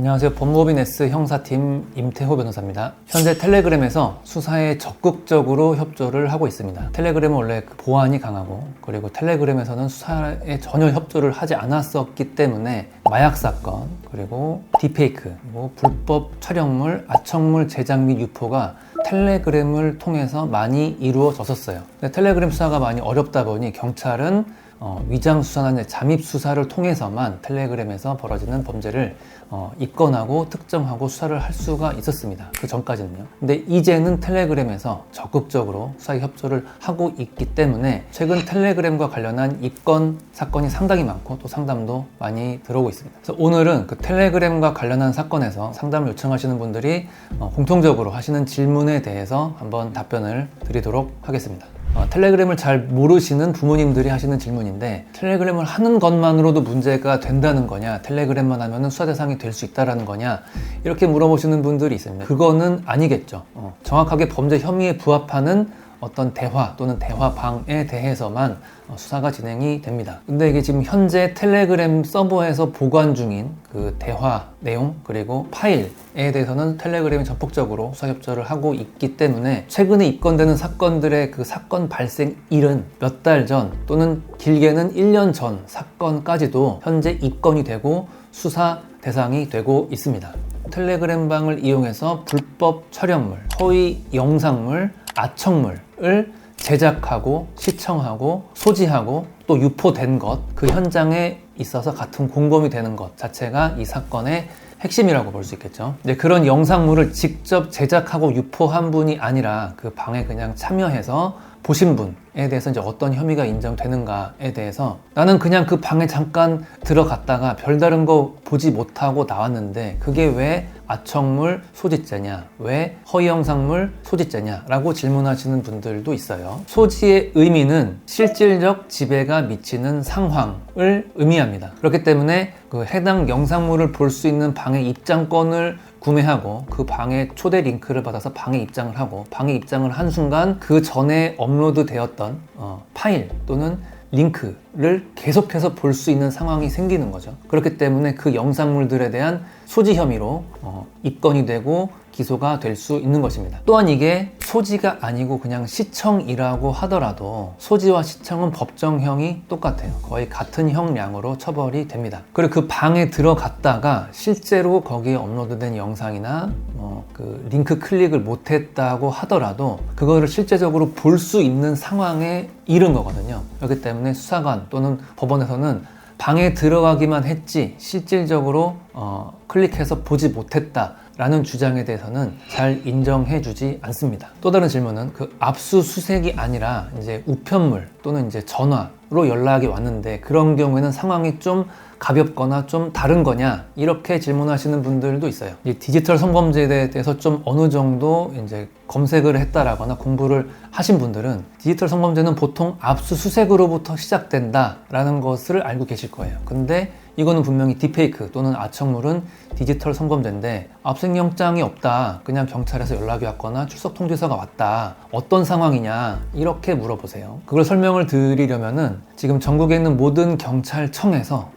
안녕하세요. 법무법인 S 형사팀 임태호 변호사입니다. 현재 텔레그램에서 수사에 적극적으로 협조를 하고 있습니다. 텔레그램은 원래 보안이 강하고, 그리고 텔레그램에서는 수사에 전혀 협조를 하지 않았었기 때문에 마약 사건, 그리고 딥페이크, 그리고 불법 촬영물, 아청물 제작 및 유포가 텔레그램을 통해서 많이 이루어졌었어요. 근데 텔레그램 수사가 많이 어렵다 보니 경찰은 위장 수사나 잠입 수사를 통해서만 텔레그램에서 벌어지는 범죄를 입건하고 특정하고 수사를 할 수가 있었습니다. 그 전까지는요. 근데 이제는 텔레그램에서 적극적으로 수사에 협조를 하고 있기 때문에 최근 텔레그램과 관련한 입건 사건이 상당히 많고 또 상담도 많이 들어오고 있습니다. 그래서 오늘은 그 텔레그램과 관련한 사건에서 상담을 요청하시는 분들이 공통적으로 하시는 질문에 대해서 한번 답변을 드리도록 하겠습니다. 텔레그램을 잘 모르시는 부모님들이 하시는 질문인데, 텔레그램을 하는 것만으로도 문제가 된다는 거냐, 텔레그램만 하면 수사 대상이 될 수 있다는 거냐, 이렇게 물어보시는 분들이 있습니다. 그거는 아니겠죠. 정확하게 범죄 혐의에 부합하는 어떤 대화 또는 대화방에 대해서만 수사가 진행이 됩니다. 근데 이게 지금 현재 텔레그램 서버에서 보관 중인 그 대화 내용 그리고 파일에 대해서는 텔레그램이 전폭적으로 수사 협조를 하고 있기 때문에 최근에 입건되는 사건들의 그 사건 발생일은 몇 달 전 또는 길게는 1년 전 사건까지도 현재 입건이 되고 수사 대상이 되고 있습니다. 텔레그램 방을 이용해서 불법 촬영물, 허위 영상물, 아청물을 제작하고 시청하고 소지하고 또 유포된 것, 그 현장에 있어서 같은 공범이 되는 것 자체가 이 사건의 핵심이라고 볼 수 있겠죠. 이제 그런 영상물을 직접 제작하고 유포한 분이 아니라 그 방에 그냥 참여해서 보신 분에 대해서 이제 어떤 혐의가 인정되는가에 대해서, 나는 그냥 그 방에 잠깐 들어갔다가 별다른 거 보지 못하고 나왔는데 그게 왜 아청물 소지죄냐, 왜 허위 영상물 소지죄냐 라고 질문하시는 분들도 있어요. 소지의 의미는 실질적 지배가 미치는 상황을 의미합니다. 그렇기 때문에 그 해당 영상물을 볼 수 있는 방의 입장권을 구매하고 그 방에 초대 링크를 받아서 방에 입장을 하고, 방에 입장을 한 순간 그 전에 업로드 되었던 파일 또는 링크를 계속해서 볼 수 있는 상황이 생기는 거죠. 그렇기 때문에 그 영상물들에 대한 소지 혐의로 입건이 되고 기소가 될 수 있는 것입니다. 또한 이게 소지가 아니고 그냥 시청이라고 하더라도 소지와 시청은 법정형이 똑같아요. 거의 같은 형량으로 처벌이 됩니다. 그리고 그 방에 들어갔다가 실제로 거기에 업로드된 영상이나 그 링크 클릭을 못했다고 하더라도 그거를 실제적으로 볼 수 있는 상황에 이른 거거든요. 그렇기 때문에 수사관 또는 법원에서는 방에 들어가기만 했지 실질적으로 클릭해서 보지 못했다 라는 주장에 대해서는 잘 인정해주지 않습니다. 또 다른 질문은 그 압수수색이 아니라 이제 우편물 또는 이제 전화로 연락이 왔는데 그런 경우에는 상황이 좀 가볍거나 좀 다른 거냐, 이렇게 질문하시는 분들도 있어요. 이 디지털 성범죄에 대해서 좀 어느 정도 이제 검색을 했다라거나 공부를 하신 분들은 디지털 성범죄는 보통 압수수색으로부터 시작된다라는 것을 알고 계실 거예요. 근데 이거는 분명히 딥페이크 또는 아청물은 디지털 성범죄인데 압수영장이 없다, 그냥 경찰에서 연락이 왔거나 출석 통지서가 왔다, 어떤 상황이냐, 이렇게 물어보세요. 그걸 설명을 드리려면은 지금 전국에 있는 모든 경찰청에서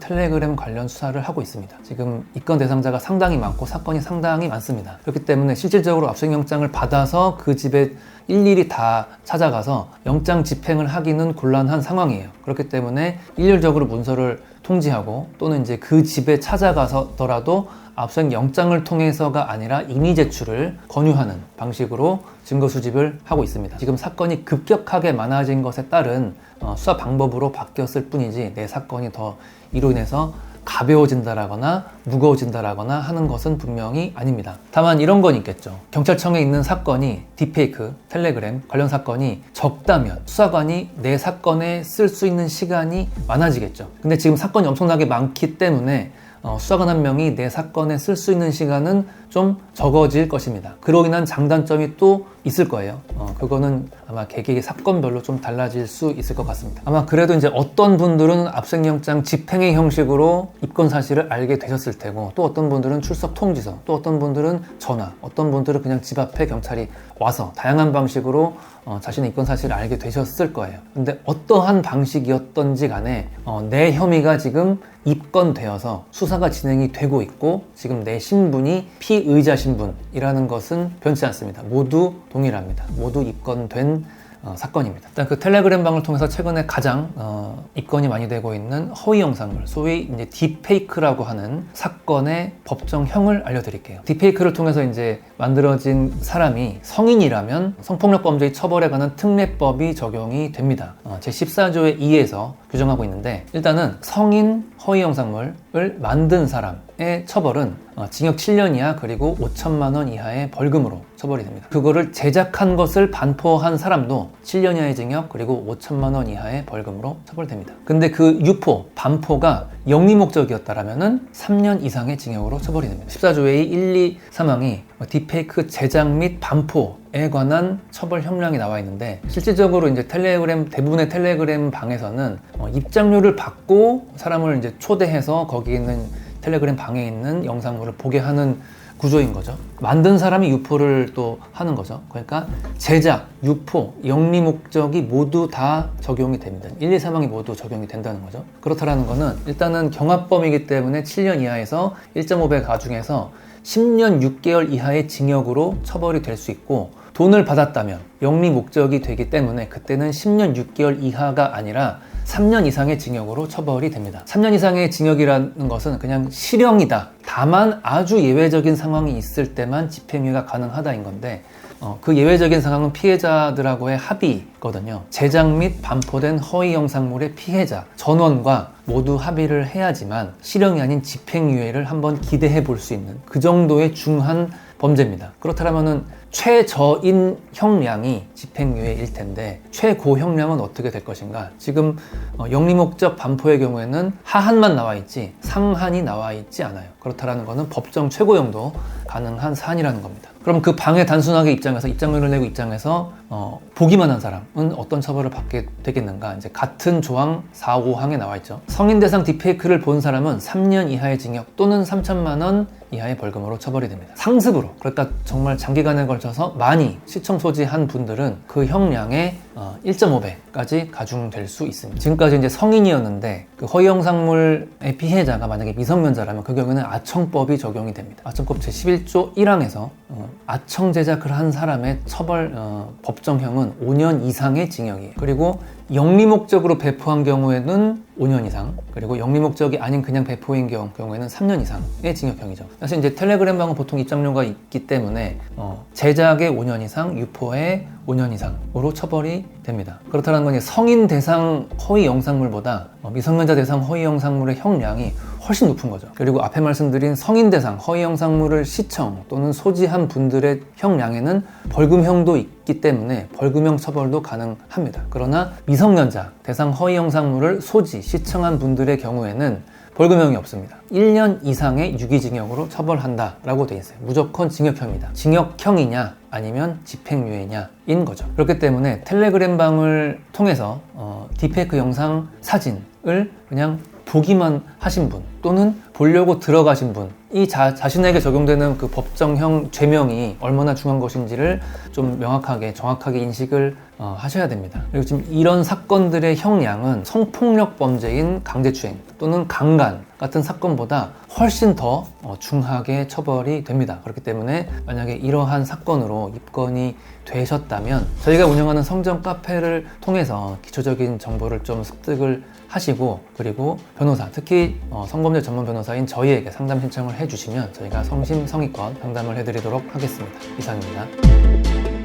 텔레그램 관련 수사를 하고 있습니다. 지금 입건 대상자가 상당히 많고 사건이 상당히 많습니다. 그렇기 때문에 실질적으로 압수영장을 받아서 그 집에 일일이 다 찾아가서 영장 집행을 하기는 곤란한 상황이에요. 그렇기 때문에 일률적으로 문서를 통지하고 또는 이제 그 집에 찾아가서더라도 압수수색 영장을 통해서가 아니라 임의 제출을 권유하는 방식으로 증거 수집을 하고 있습니다. 지금 사건이 급격하게 많아진 것에 따른 수사 방법으로 바뀌었을 뿐이지 내 사건이 더 이로 인해서 가벼워진다라거나 무거워진다라거나 하는 것은 분명히 아닙니다. 다만 이런 건 있겠죠. 경찰청에 있는 사건이 딥페이크, 텔레그램 관련 사건이 적다면 수사관이 내 사건에 쓸 수 있는 시간이 많아지겠죠. 근데 지금 사건이 엄청나게 많기 때문에 수사관 한 명이 내 사건에 쓸 수 있는 시간은 좀 적어질 것입니다. 그로 인한 장단점이 또 있을 거예요. 그거는 아마 개개의 사건별로 좀 달라질 수 있을 것 같습니다. 아마 그래도 이제 어떤 분들은 압수영장 집행의 형식으로 입건 사실을 알게 되셨을 테고, 또 어떤 분들은 출석 통지서, 또 어떤 분들은 전화, 어떤 분들은 그냥 집 앞에 경찰이 와서 다양한 방식으로 자신의 입건 사실을 알게 되셨을 거예요. 근데 어떠한 방식이었던지 간에 내 혐의가 지금 입건되어서 수사가 진행이 되고 있고, 지금 내 신분이 피의자 신분이라는 것은 변치 않습니다. 모두 동일합니다. 모두 입건된 사건입니다. 일단 그 텔레그램 방을 통해서 최근에 가장 입건이 많이 되고 있는 허위 영상물, 소위 이제 딥페이크라고 하는 사건의 법정형을 알려드릴게요. 딥페이크를 통해서 이제 만들어진 사람이 성인이라면 성폭력 범죄의 처벌에 관한 특례법이 적용이 됩니다. 제14조의 2에서 규정하고 있는데, 일단은 성인 허위 영상물을 만든 사람의 처벌은 징역 7년 이하 그리고 5천만 원 이하의 벌금으로 처벌이 됩니다. 그거를 제작한 것을 반포한 사람도 7년 이하의 징역 그리고 5천만 원 이하의 벌금으로 처벌됩니다. 근데 그 유포, 반포가 영리 목적이었다라면은 3년 이상의 징역으로 처벌이 됩니다. 14조의 1, 2 사망이 딥페이크 제작 및 반포에 관한 처벌 형량이 나와 있는데, 실질적으로 이제 대부분의 텔레그램 방에서는 입장료를 받고 사람을 이제 초대해서 거기 있는 텔레그램 방에 있는 영상물을 보게 하는 구조인 거죠. 만든 사람이 유포를 또 하는 거죠. 그러니까 제작, 유포, 영리 목적이 모두 다 적용이 됩니다. 1, 2 사망이 모두 적용이 된다는 거죠. 그렇다라는 거는 일단은 경합범이기 때문에 7년 이하에서 1.5배 가중해서 10년 6개월 이하의 징역으로 처벌이 될 수 있고, 돈을 받았다면 영리 목적이 되기 때문에 그때는 10년 6개월 이하가 아니라 3년 이상의 징역으로 처벌이 됩니다. 3년 이상의 징역이라는 것은 그냥 실형이다. 다만 아주 예외적인 상황이 있을 때만 집행유예가 가능하다인 건데, 그 예외적인 상황은 피해자들하고의 합의거든요. 제작 및 반포된 허위 영상물의 피해자 전원과 모두 합의를 해야지만 실형이 아닌 집행유예를 한번 기대해 볼 수 있는 그 정도의 중한 범죄입니다. 그렇다면은 최저인 형량이 집행유예일 텐데, 최고 형량은 어떻게 될 것인가? 지금 영리목적 반포의 경우에는 하한만 나와 있지 상한이 나와 있지 않아요. 그렇다라는 것은 법정 최고형도 가능한 사안이라는 겁니다. 그럼 그 방에 단순하게 입장료를 내고 입장해서 보기만 한 사람은 어떤 처벌을 받게 되겠는가? 이제 같은 조항 4, 5항에 나와 있죠. 성인 대상 딥페이크를 본 사람은 3년 이하의 징역 또는 3천만 원 이하의 벌금으로 처벌이 됩니다. 상습으로, 그러니까 정말 장기간에 걸쳐서 많이 시청 소지한 분들은 그 형량의 1.5배까지 가중될 수 있습니다. 지금까지 이제 성인이었는데 그 허위 영상물의 피해자가 만약에 미성년자라면 그 경우에는 아청법이 적용이 됩니다. 아청법 제11조 1항에서 아청 제작을 한 사람의 처벌 법정형은 5년 이상의 징역이에요. 그리고 영리 목적으로 배포한 경우에는 5년 이상, 그리고 영리 목적이 아닌 그냥 배포인 경우에는 3년 이상의 징역형이죠. 그래서 이제 텔레그램 방은 보통 입장료가 있기 때문에 제작에 5년 이상, 유포에 5년 이상으로 처벌이 됩니다. 그렇다는 건 성인 대상 허위 영상물보다 미성년자 대상 허위 영상물의 형량이 훨씬 높은 거죠. 그리고 앞에 말씀드린 성인 대상 허위 영상물을 시청 또는 소지한 분들의 형량에는 벌금형도 있기 때문에 벌금형 처벌도 가능합니다. 그러나 미성년자 대상 허위 영상물을 소지, 시청한 분들의 경우에는 벌금형이 없습니다. 1년 이상의 유기징역으로 처벌한다라고 되어 있어요. 무조건 징역형입니다. 징역형이냐 아니면 집행유예냐인 거죠. 그렇기 때문에 텔레그램 방을 통해서 딥페이크 영상 사진을 그냥 보기만 하신 분 또는 보려고 들어가신 분이 자신에게 적용되는 그 법정형 죄명이 얼마나 중요한 것인지를 좀 명확하게 정확하게 인식을 하셔야 됩니다. 그리고 지금 이런 사건들의 형량은 성폭력 범죄인 강제추행 또는 강간 같은 사건보다 훨씬 더 중하게 처벌이 됩니다. 그렇기 때문에 만약에 이러한 사건으로 입건이 되셨다면 저희가 운영하는 성전 카페를 통해서 기초적인 정보를 좀 습득을 하시고, 그리고 변호사, 특히 성범죄 전문 변호사인 저희에게 상담 신청을 해주시면 저희가 성심성의껏 상담을 해드리도록 하겠습니다. 이상입니다.